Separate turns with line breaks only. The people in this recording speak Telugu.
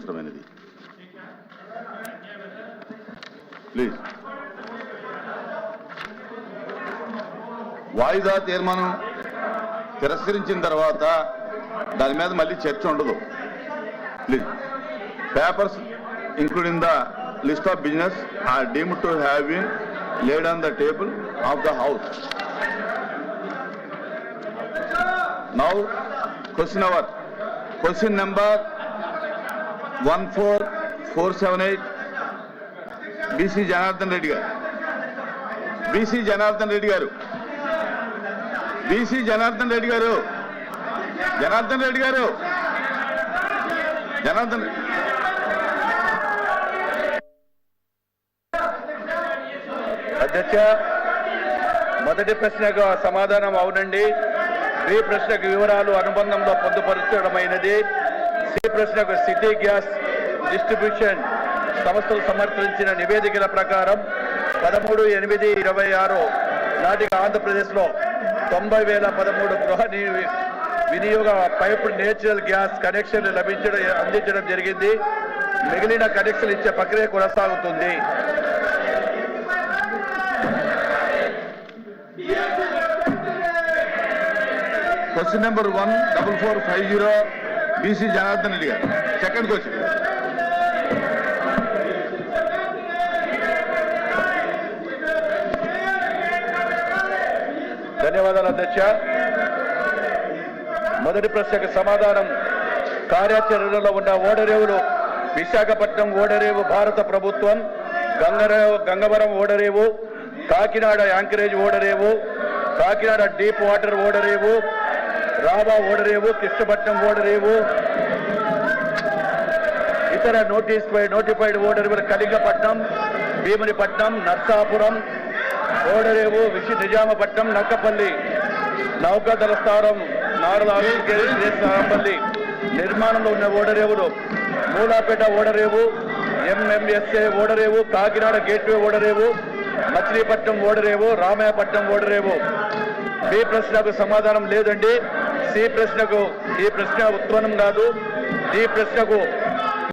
ఆమోదించడమైనది. ప్లీజ్. వాయిదా తీర్మానం తిరస్కరించిన తర్వాత దాని మీద మళ్ళీ చర్చ ఉండదు. Please. Papers including the list of business are deemed to have been laid on the table of the house. Now question number 14478 BC Janardhan Reddy garu. BC Janardhan Reddy garu. BC Janardhan Reddy garu. Janardhan Reddy garu. Janardhan
అధ్యక్ష, మొదటి ప్రశ్నకు సమాధానం అవునండి. బి ప్రశ్నకు వివరాలు అనుబంధంలో పొందుపరచడమైనది. సి ప్రశ్నకు సిటీ గ్యాస్ డిస్ట్రిబ్యూషన్ సంస్థలు సమర్పించిన నివేదికల ప్రకారం 13/8/26 నాటికి ఆంధ్రప్రదేశ్లో 90,013 గృహ వినియోగ పైపు నేచురల్ గ్యాస్ కనెక్షన్లు అందించడం జరిగింది. మిగిలిన కనెక్షన్లు ఇచ్చే ప్రక్రియ కొనసాగుతుంది.
Question number 14450 BC Janardhan Reddy garu. Second question.
ధన్యవాదాలు అధ్యక్ష. మొదటి ప్రశ్నకు సమాధానం కార్యాచరణలో ఉన్న ఓడరేవులు విశాఖపట్నం ఓడరేవు భారత ప్రభుత్వం, గంగవరం ఓడరేవు, కాకినాడ యాంకరేజ్ ఓడరేవు, కాకినాడ డీప్ వాటర్ ఓడరేవు, రాబా ఓడరేవు, కృష్ణపట్నం ఓడరేవు, ఇతర నోటిఫైడ్ ఓడరేవులు కళింగపట్నం, భీమునిపట్నం, నర్సాపురం ఓడరేవు, నిజామపట్నం, నక్కపల్లి, నౌకాదళ స్థావరం, నారలాపల్లి నిర్మాణంలో ఉన్న ఓడరేవులు మూలాపేట ఓడరేవు, ఎంఎంఎస్ఏ ఓడరేవు, కాకినాడ గేట్వే ఓడరేవు, మచిలీపట్నం ఓడరేవు, రామాయపట్నం ఓడరేవు. బి ప్రశ్నకు సమాధానం లేదండి. ఈ ప్రశ్న ఉత్పన్నం కాదు. ఈ ప్రశ్నకు